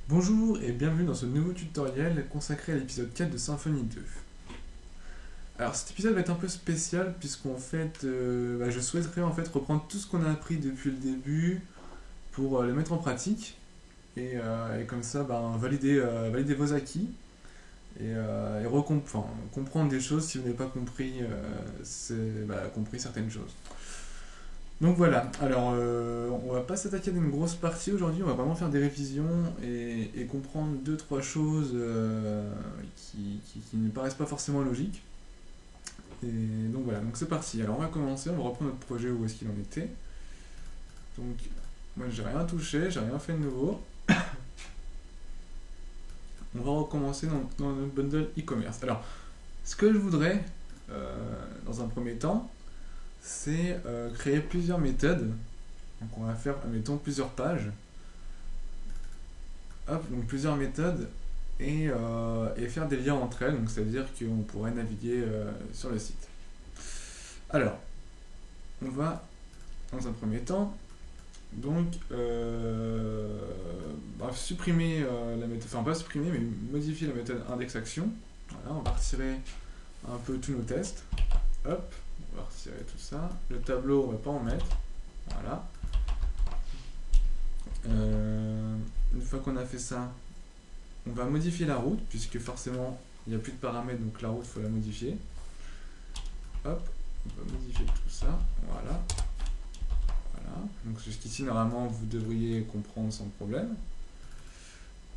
Bonjour et bienvenue dans ce nouveau tutoriel consacré à l'épisode 4 de Symfony 2. Alors cet épisode va être un peu spécial puisqu'en fait je souhaiterais en fait reprendre tout ce qu'on a appris depuis le début pour le mettre en pratique et comme ça valider vos acquis et comprendre des choses si vous n'avez pas compris certaines choses. Donc voilà, alors on va pas s'attaquer à une grosse partie aujourd'hui, on va vraiment faire des révisions et comprendre deux trois choses qui ne paraissent pas forcément logiques. Et donc voilà, donc c'est parti. Alors on va commencer, on va reprendre notre projet où est-ce qu'il en était. Donc moi j'ai rien touché, j'ai rien fait de nouveau. On va recommencer dans notre bundle e-commerce. Alors ce que je voudrais dans un premier temps, c'est créer plusieurs méthodes. Donc on va faire, mettons, plusieurs pages. Hop, donc plusieurs méthodes et faire des liens entre elles. Donc c'est-à-dire qu'on pourrait naviguer sur le site. Alors, on va dans un premier temps donc supprimer la méthode, enfin pas supprimer mais modifier la méthode index-action. Voilà, on va retirer un peu tous nos tests. Hop, on va retirer tout ça. Le tableau, on va pas en mettre. Voilà. Une fois qu'on a fait ça, on va modifier la route, puisque forcément, il n'y a plus de paramètres, donc la route, il faut la modifier. Hop, on va modifier tout ça. Voilà. Voilà. Donc jusqu'ici, normalement, vous devriez comprendre sans problème.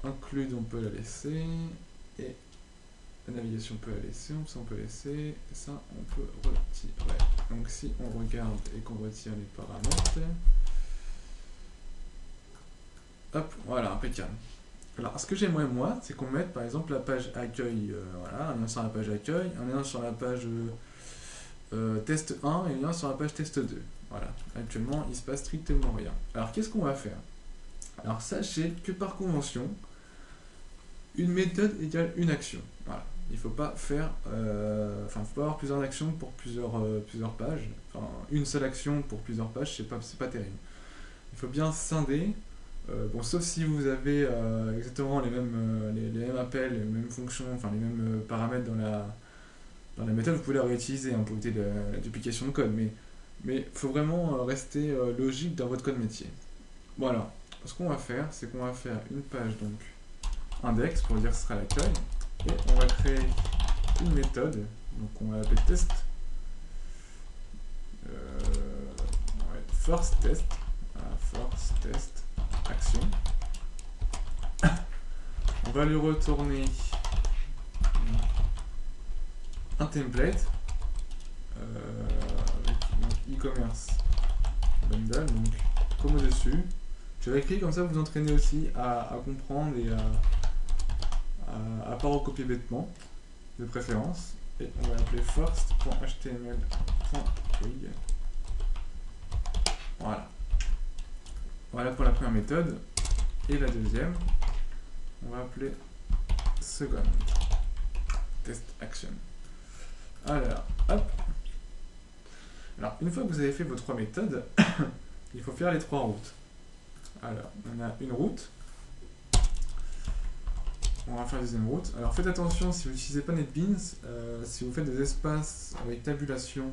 Include, on peut la laisser. Et la navigation, on peut la laisser. Ça, on peut laisser. Et ça, on peut retirer. Donc si on regarde et qu'on retire les paramètres, hop, voilà, impeccable. Alors, ce que j'aimerais moi, c'est qu'on mette par exemple la page accueil, voilà, un lien sur la page accueil, un lien sur la page test 1 et un lien sur la page test 2. Voilà, actuellement il se passe strictement rien. Alors, qu'est-ce qu'on va faire? Alors, sachez que par convention, une méthode égale une action. Voilà, il ne faut pas faire, faut pas avoir plusieurs actions pour plusieurs pages. Enfin, une seule action pour plusieurs pages, c'est pas terrible. Il faut bien scinder. Bon, sauf si vous avez exactement les mêmes appels, les mêmes fonctions, enfin les mêmes paramètres dans la méthode, vous pouvez la réutiliser pour éviter la duplication de code. Mais il faut vraiment rester logique dans votre code métier. Voilà. Ce qu'on va faire, c'est qu'on va faire une page donc index pour dire que ce sera l'accueil. Et on va créer une méthode. Donc on va l'appeler test. First test. Voilà, first test. Action. On va lui retourner un template avec e-commerce bundle, donc comme au-dessus. Je vais écrire comme ça, vous entraînez aussi à comprendre et à pas recopier bêtement, de préférence. Et on va l'appeler first.html.query. Voilà. Voilà pour la première méthode. Et la deuxième, on va appeler second test action. Alors, hop. Alors, une fois que vous avez fait vos trois méthodes, il faut faire les trois routes. Alors, on a une route. On va faire la deuxième route. Alors, faites attention, si vous n'utilisez pas NetBeans, si vous faites des espaces avec tabulation,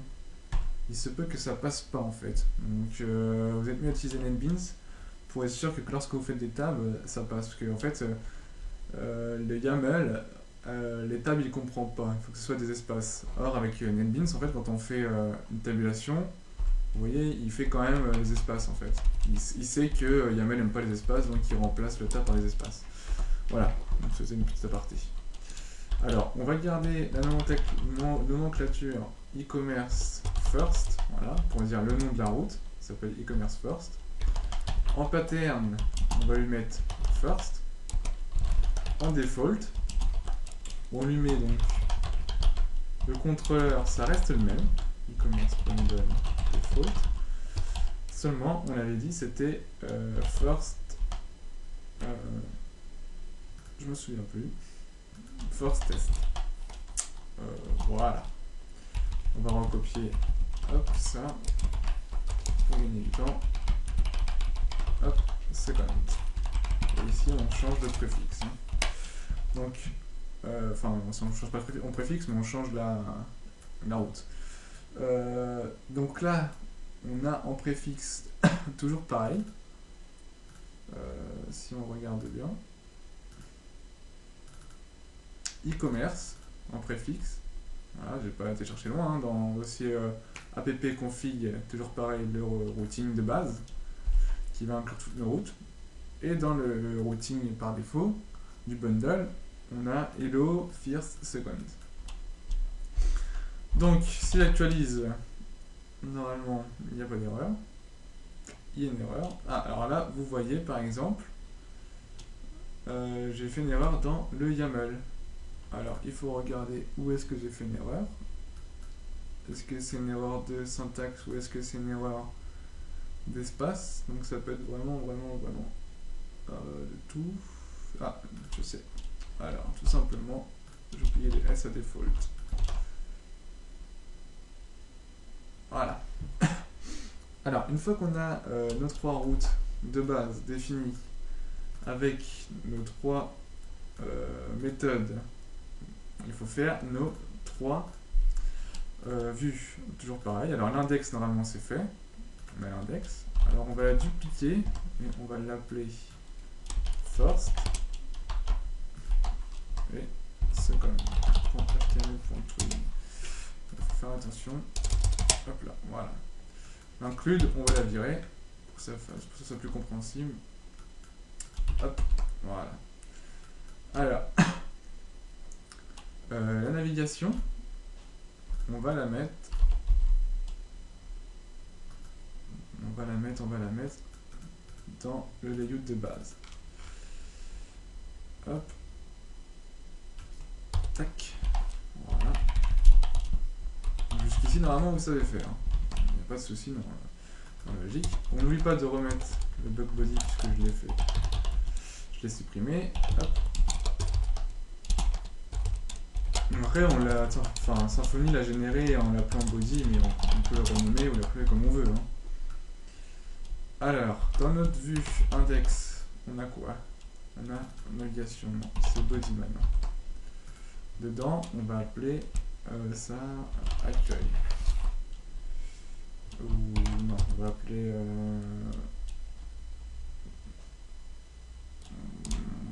il se peut que ça passe pas en fait. Donc, vous êtes mieux à utiliser NetBeans pour être sûr que lorsque vous faites des tables, ça passe. Parce que en fait, le YAML, les tables, il ne comprend pas. Il faut que ce soit des espaces. Or, avec NetBeans, en fait, quand on fait une tabulation, vous voyez, il fait quand même les espaces en fait. Il sait que YAML n'aime pas les espaces, donc il remplace le tab par les espaces. Voilà, donc c'était une petite aparté. Alors, on va garder la nomenclature e-commerce first, voilà, pour dire le nom de la route, ça s'appelle e-commerce first. En pattern, on va lui mettre first. En default, on lui met donc le contrôleur, ça reste le même, e-commerce bundle default. Seulement, on avait dit c'était first. Je me souviens plus. First test. Voilà. On va recopier hop ça pour gagner du temps. Hop, second. Et ici on change de préfixe. Hein. Donc, enfin, on ne change pas en préfixe, mais on change la route. Donc là, on a en préfixe toujours pareil. Si on regarde bien, e-commerce en préfixe. Voilà, j'ai pas été chercher loin. Hein, dans le dossier app config, toujours pareil, le routing de base qui va inclure toutes nos routes. Et dans le routing par défaut du bundle, on a hello, first, second. Donc, si j'actualise, normalement, il n'y a pas d'erreur. Il y a une erreur. Ah, alors là, vous voyez, par exemple, j'ai fait une erreur dans le YAML. Alors, il faut regarder où est-ce que j'ai fait une erreur. Est-ce que c'est une erreur de syntaxe ou est-ce que c'est une erreur d'espace? Donc, ça peut être vraiment de tout. Ah, je sais. Alors, tout simplement, j'ai oublié les S à default. Voilà. Alors, une fois qu'on a nos trois routes de base définies avec nos trois méthodes, il faut faire nos trois vues. Toujours pareil. Alors, l'index, normalement, c'est fait. On a l'index. Alors, on va la dupliquer et on va l'appeler first et second.html.tween. Il faut faire attention. Hop là, voilà. L'include, on va la virer pour que ça soit plus compréhensible. Hop, voilà. Alors, la navigation, on va la mettre dans le layout de base. Hop. Tac. Voilà. Jusqu'ici, normalement, vous savez faire. Il n'y a pas de souci dans la logique. On n'oublie pas de remettre le bug body puisque je l'ai fait. Je l'ai supprimé. Hop. Après, on l'a, enfin, Symfony l'a généré en l'appelant body, mais on peut le renommer ou l'appeler comme on veut. Hein. Alors, dans notre vue index, on a quoi? On a navigation, non, c'est body maintenant. Dedans, on va appeler ça accueil. Ou non, on va appeler.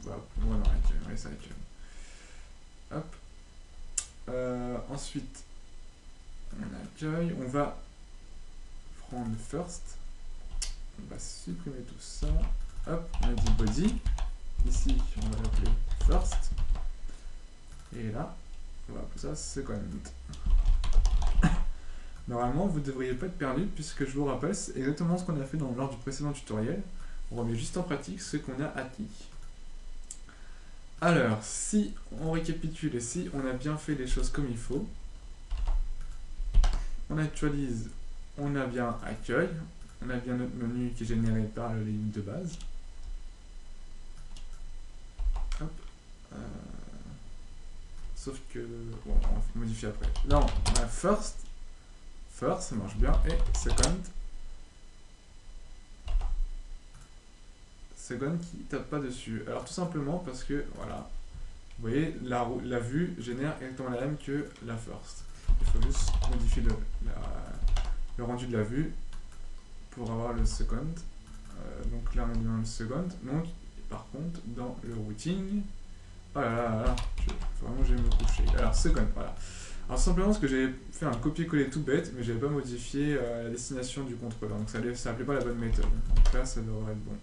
Voilà, accueil, ouais, ça accueil. Hop. Ensuite, on accueille, on va prendre first. On va supprimer tout ça. Hop, on a dit body. Ici, on va l'appeler first. Et là, on va appeler ça second. Normalement, vous ne devriez pas être perdu puisque je vous rappelle, c'est exactement ce qu'on a fait lors du précédent tutoriel. On remet juste en pratique ce qu'on a acquis. Alors, si on récapitule et si on a bien fait les choses comme il faut, on actualise, on a bien accueil, on a bien notre menu qui est généré par le layout de base. Hop. Sauf que, bon, on va modifier après. Là, on a first, ça marche bien, et second qui tape pas dessus. Alors tout simplement parce que, voilà, vous voyez, la vue génère exactement la même que la first. Il faut juste modifier le rendu de la vue pour avoir le second. Donc là, on a bien le second. Donc, par contre, dans le routing, oh là là là, vraiment je vais me coucher. Alors, second, voilà. Alors simplement parce que j'ai fait un copier-coller tout bête, mais j'avais pas modifié la destination du contrôleur. Donc ça n'appelait pas la bonne méthode. Donc là, ça devrait être bon.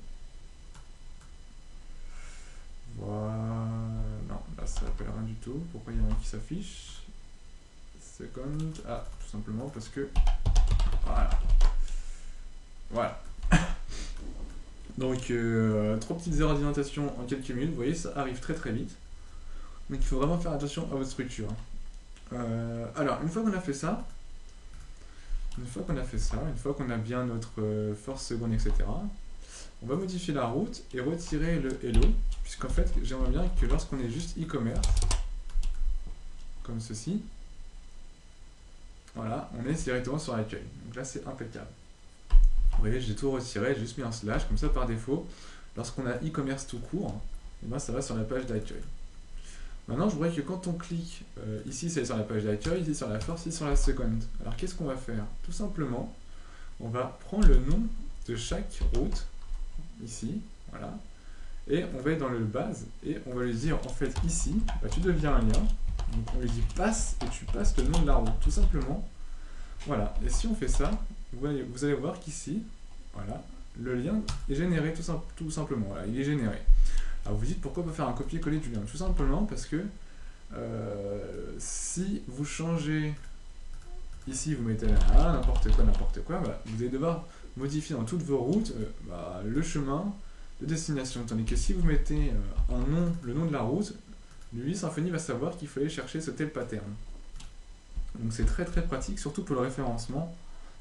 Voilà. Non, là ça n'appelle rien du tout. Pourquoi il y en a qui s'affiche? Second. Ah, tout simplement parce que. Voilà. Voilà. Donc, 3 petites erreurs d'indentation en quelques minutes. Vous voyez, ça arrive très très vite. Donc il faut vraiment faire attention à votre structure. Alors, une fois qu'on a fait ça, une fois qu'on a bien notre force seconde, etc., on va modifier la route et retirer le hello, puisqu'en fait, j'aimerais bien que lorsqu'on est juste e-commerce, comme ceci, voilà, on est directement sur l'accueil. Donc là, c'est impeccable. Vous voyez, j'ai tout retiré, j'ai juste mis un slash, comme ça, par défaut, lorsqu'on a e-commerce tout court, et ben ça va sur la page d'accueil. Maintenant, je voudrais que quand on clique, ici c'est sur la page d'accueil, ici sur la first, ici sur la second. Alors qu'est-ce qu'on va faire? Tout simplement, on va prendre le nom de chaque route, ici, voilà, et on va être dans le base, et on va lui dire, en fait, ici, bah, tu deviens un lien, donc on lui dit passe, et tu passes le nom de la route, tout simplement. Voilà, et si on fait ça, vous allez voir qu'ici, voilà, le lien est généré tout simplement, voilà, il est généré. Alors vous dites pourquoi pas faire un copier-coller du lien? Tout simplement parce que si vous changez, ici vous mettez là, n'importe quoi, bah, vous allez devoir modifier dans toutes vos routes bah, le chemin de destination. Tandis que si vous mettez le nom de la route, lui, Symfony va savoir qu'il faut aller chercher ce tel pattern. Donc c'est très très pratique, surtout pour le référencement,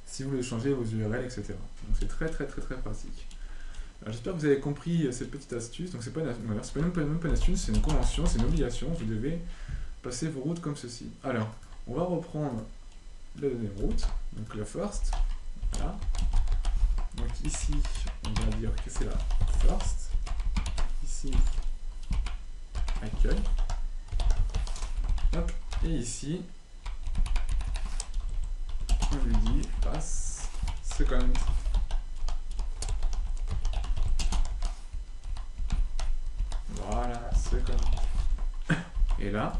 si vous voulez changer vos URL, etc. Donc c'est très pratique. J'espère que vous avez compris cette petite astuce. Donc c'est pas même pas une astuce, c'est une convention, c'est une obligation. Vous devez passer vos routes comme ceci. Alors, on va reprendre la deuxième route, donc la first. Voilà. Donc ici, on va dire que c'est la first. Ici, accueil. Hop. Et ici, on lui dit passe second. Voilà, second. Et là,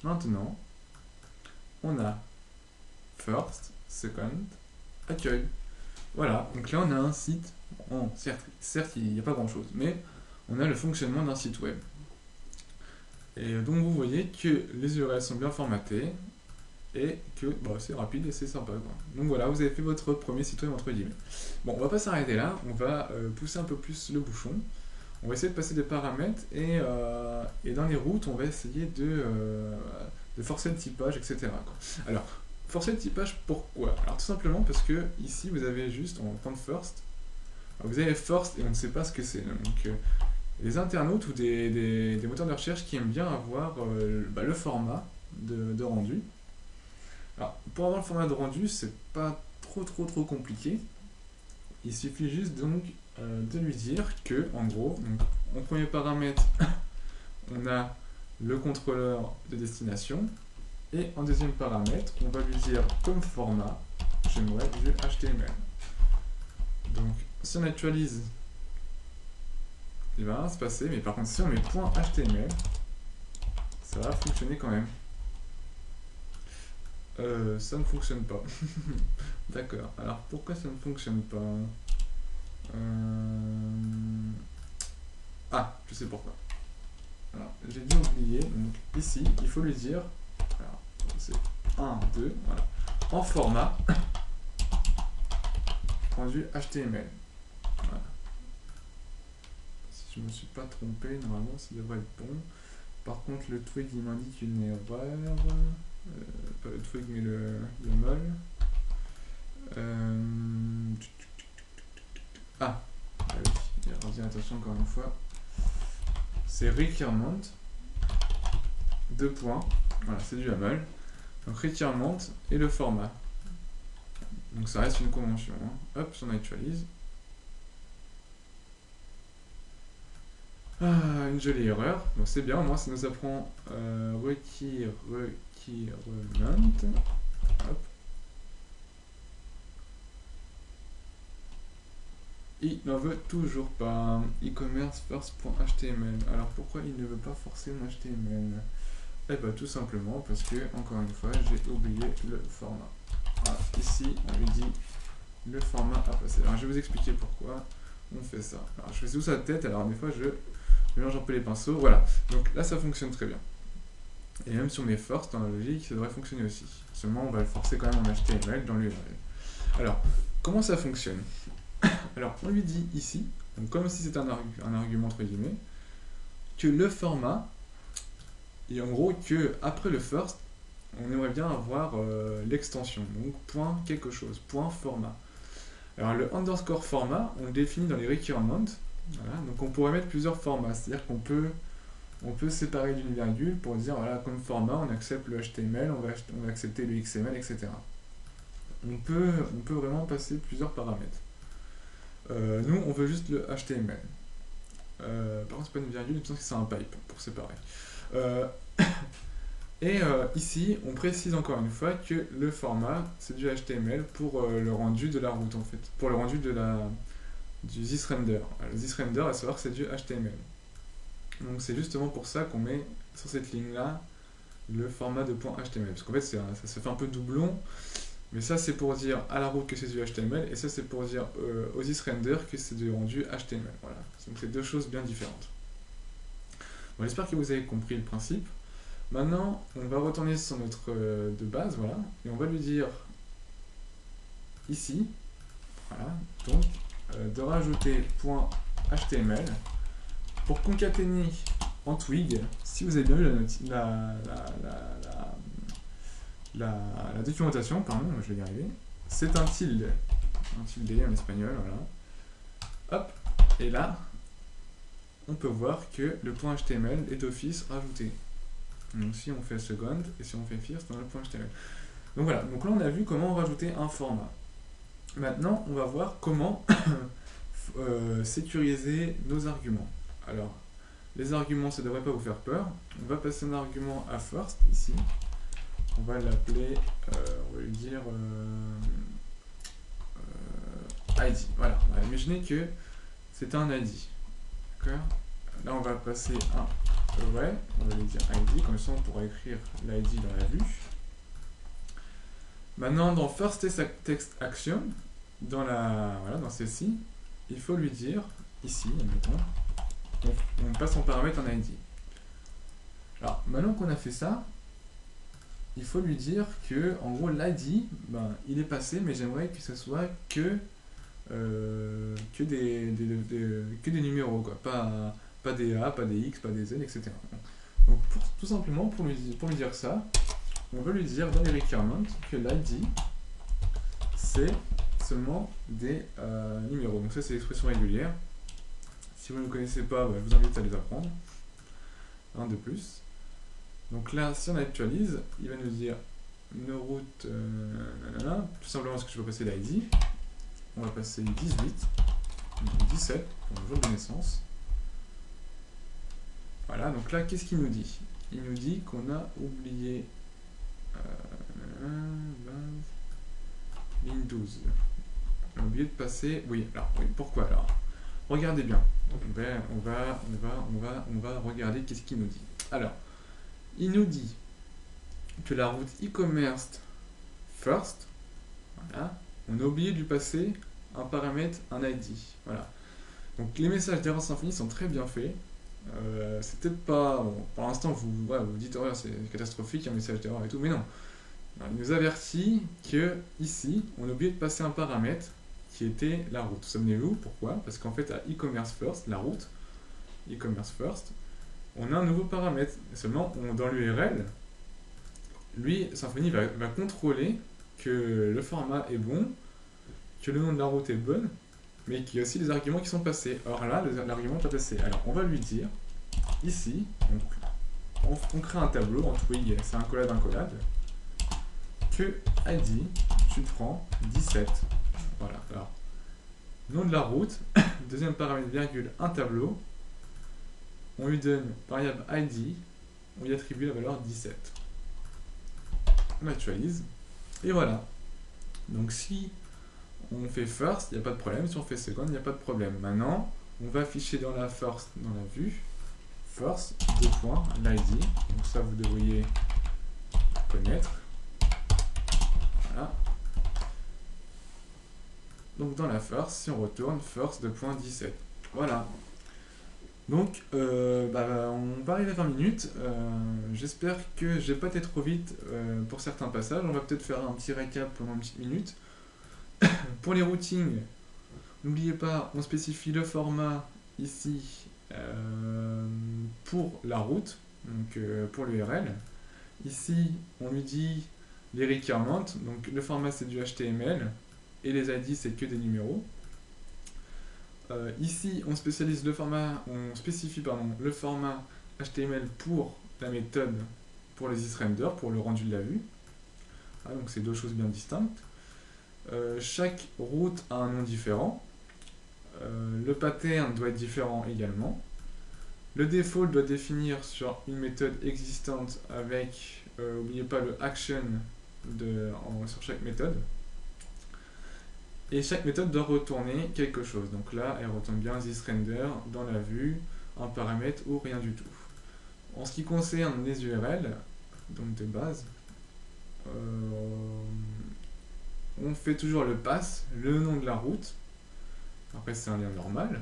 maintenant, on a first, second, accueil. Voilà, donc là on a un site. Bon, certes il n'y a pas grand chose, mais on a le fonctionnement d'un site web. Et donc vous voyez que les URL sont bien formatées et que bah, c'est rapide et c'est sympa, quoi. Donc voilà, vous avez fait votre premier site web entre guillemets. Bon, on va pas s'arrêter là, on va pousser un peu plus le bouchon. On va essayer de passer des paramètres et dans les routes, on va essayer de forcer le typage, etc., quoi. Alors, forcer le typage, pourquoi? Alors tout simplement parce que ici, vous avez juste, on va prendre first. Alors, vous avez first et on ne sait pas ce que c'est. Donc, les internautes ou des moteurs de recherche qui aiment bien avoir le format de rendu. Alors, pour avoir le format de rendu, c'est pas trop compliqué. Il suffit juste donc de lui dire que, en gros, donc, en premier paramètre, on a le contrôleur de destination, et en deuxième paramètre, on va lui dire comme format, j'aimerais du HTML. Donc, si on actualise, il va rien se passer, mais par contre, si on met .html, ça va fonctionner quand même. Ça ne fonctionne pas. D'accord. Alors, pourquoi ça ne fonctionne pas? Ah, je sais pourquoi. Alors, j'ai dû oublier. Donc, ici, il faut lui dire, alors, c'est 1, 2, voilà, en format rendu HTML. Voilà. Si je ne me suis pas trompé, normalement, ça devrait être bon. Par contre, le twig, il m'indique une erreur. Pas le twig, mais le mol. Ah, oui, il y a attention encore une fois. C'est requirement, 2 points, voilà, c'est du YAML. Donc requirement et le format. Donc ça reste une convention. Hein. Hop, on actualise. Ah, une jolie erreur. Donc c'est bien, moi ça nous apprend requirement. Hop. Il n'en veut toujours pas. E-commerce first.html. Alors pourquoi il ne veut pas forcer mon HTML? Eh bien tout simplement parce que, encore une fois, j'ai oublié le format. Voilà, ici on lui dit le format à passer. Alors je vais vous expliquer pourquoi on fait ça. Alors je fais sous sa tête, alors des fois je mélange un peu les pinceaux. Voilà, donc là ça fonctionne très bien. Et même si on met first dans la logique, ça devrait fonctionner aussi. Seulement on va le forcer quand même en HTML dans l'URL. Alors, comment ça fonctionne? Alors, on lui dit ici, donc comme si c'était un argument entre guillemets, que le format, et en gros que après le first, on aimerait bien avoir l'extension, donc point quelque chose, point format. Alors le underscore format, on le définit dans les requirements, voilà, donc on pourrait mettre plusieurs formats, c'est-à-dire qu'on peut séparer d'une virgule pour dire voilà, comme format, on accepte le HTML, on va accepter le XML, etc. On peut vraiment passer plusieurs paramètres. Nous, on veut juste le HTML. Par contre, c'est pas une virgule, je pense que c'est un pipe pour séparer. Euh, Ici, on précise encore une fois que le format, c'est du HTML pour le rendu de la route, en fait. Pour le rendu du ThisRender. Le ThisRender, à savoir que c'est du HTML. Donc c'est justement pour ça qu'on met sur cette ligne-là le format de .html. Parce qu'en fait, ça se fait un peu doublon. Mais ça, c'est pour dire à la route que c'est du HTML. Et ça, c'est pour dire au ThisRender que c'est du rendu HTML. Voilà. Donc c'est deux choses bien différentes. Bon, j'espère que vous avez compris le principe. Maintenant, on va retourner sur notre de base, voilà, et on va lui dire ici, voilà, donc de rajouter .html pour concaténer en twig. Si vous avez bien vu la documentation, pardon, je vais y arriver, c'est un tilde en espagnol, voilà. Hop, et là, on peut voir que le .html est d'office rajouté. Donc si on fait second et si on fait first, on a le .html. Donc voilà, donc là on a vu comment rajouter un format. Maintenant on va voir comment sécuriser nos arguments. Alors les arguments, ça ne devrait pas vous faire peur. On va passer un argument à first ici. On va l'appeler, on va lui dire ID. Voilà, on va imaginer que c'est un ID. D'accord. Là on va passer un ouais, on va lui dire ID, comme ça on pourra écrire l'ID dans la vue. Maintenant, dans First Text Action, dans celle-ci, il faut lui dire, ici, admettons, on passe en paramètre un ID. Alors, maintenant qu'on a fait ça, il faut lui dire que, en gros, l'ID, ben, il est passé, mais j'aimerais que ce soit que des numéros, quoi. Pas des A, pas des X, pas des Z, etc. Donc tout simplement, pour lui dire ça, on va lui dire dans les requirements que l'ID, c'est seulement des numéros. Donc ça, c'est l'expression régulière. Si vous ne connaissez pas, bah, je vous invite à les apprendre. Un de plus. Donc là, si on actualise, il va nous dire nos routes, tout simplement parce que je vais passer l'ID. On va passer 18, 17 pour le jour de naissance. Voilà, donc là, qu'est-ce qu'il nous dit? Il nous dit qu'on a oublié ligne 12. On a oublié de passer... Oui, alors, oui, pourquoi alors? Regardez bien. On va regarder qu'est-ce qu'il nous dit. Alors, il nous dit que la route e-commerce first, voilà, on a oublié de lui passer un paramètre, un ID. Voilà. Donc les messages d'erreur Symfony sont très bien faits. C'est peut-être pas... Bon, pour l'instant, vous dites, oh, c'est catastrophique, un message d'erreur et tout, mais non. Alors, il nous avertit que ici, on a oublié de passer un paramètre qui était la route. Souvenez-vous, pourquoi? Parce qu'en fait, à e-commerce first, la route, e-commerce first, on a un nouveau paramètre. Seulement, dans l'URL, lui, Symfony va contrôler que le format est bon, que le nom de la route est bonne, mais qu'il y a aussi des arguments qui sont passés. Or là, l'argument n'est pas passé. Alors, on va lui dire, ici, on crée un tableau en twig, c'est un collab-incollab, que ID, tu prends 17. Voilà. Alors, nom de la route, deuxième paramètre, virgule, un tableau. On lui donne variable ID, on lui attribue la valeur 17. On actualise, et voilà. Donc si on fait first, il n'y a pas de problème. Si on fait second, il n'y a pas de problème. Maintenant, on va afficher dans la first, dans la vue, first, l'ID. Donc ça, vous devriez connaître. Voilà. Donc dans la first, si on retourne, first 2.17. Voilà. Donc, on va arriver à 20 minutes. J'espère que je vais pas été trop vite pour certains passages. On va peut-être faire un petit récap pendant une petite minute. Pour les routings, n'oubliez pas, on spécifie le format ici pour la route, donc pour l'URL. Ici, on lui dit les requirements, donc le format c'est du HTML et les ID c'est que des numéros. Ici, on spécialise le format, on spécifie le format HTML pour la méthode pour les isRender, pour le rendu de la vue. Ah, donc c'est deux choses bien distinctes. Chaque route a un nom différent. Le pattern doit être différent également. Le default doit définir sur une méthode existante avec, n'oubliez pas le action sur chaque méthode. Et chaque méthode doit retourner quelque chose. Donc là, elle retourne bien thisRender dans la vue, un paramètre ou rien du tout. En ce qui concerne les URL, donc de base, on fait toujours le pass, le nom de la route. Après, c'est un lien normal.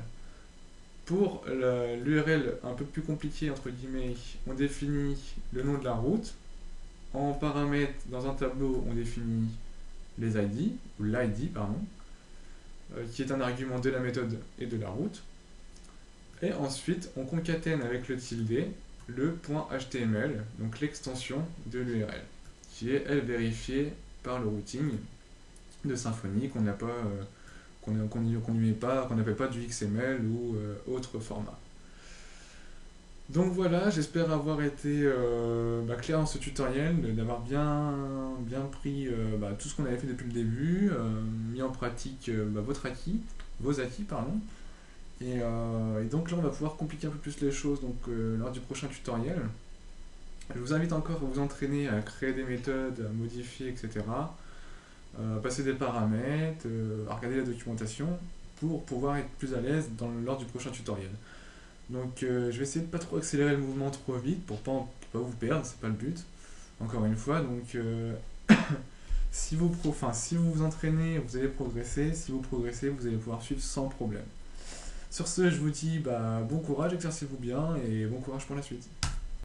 Pour l'URL un peu plus compliqué, entre guillemets, on définit le nom de la route. En paramètre, dans un tableau, on définit les ID, ou l'ID, pardon, qui est un argument de la méthode et de la route. Et ensuite, on concatène avec le tilde le .html, donc l'extension de l'URL, qui est, elle, vérifiée par le routing de Symfony, qu'on n'a pas, qu'on n'appelle pas du XML ou autre format. Donc voilà, j'espère avoir été clair dans ce tutoriel, d'avoir bien pris tout ce qu'on avait fait depuis le début, mis en pratique vos acquis, pardon. Et donc là, on va pouvoir compliquer un peu plus les choses lors du prochain tutoriel. Je vous invite encore à vous entraîner à créer des méthodes, à modifier, etc. Passer des paramètres, à regarder la documentation pour pouvoir être plus à l'aise lors du prochain tutoriel. Donc je vais essayer de pas trop accélérer le mouvement trop vite pour pas vous perdre, c'est pas le but, encore une fois. Donc si vous vous entraînez, vous allez progresser. Si vous progressez, vous allez pouvoir suivre sans problème. Sur ce, je vous dis bon courage, exercez-vous bien et bon courage pour la suite.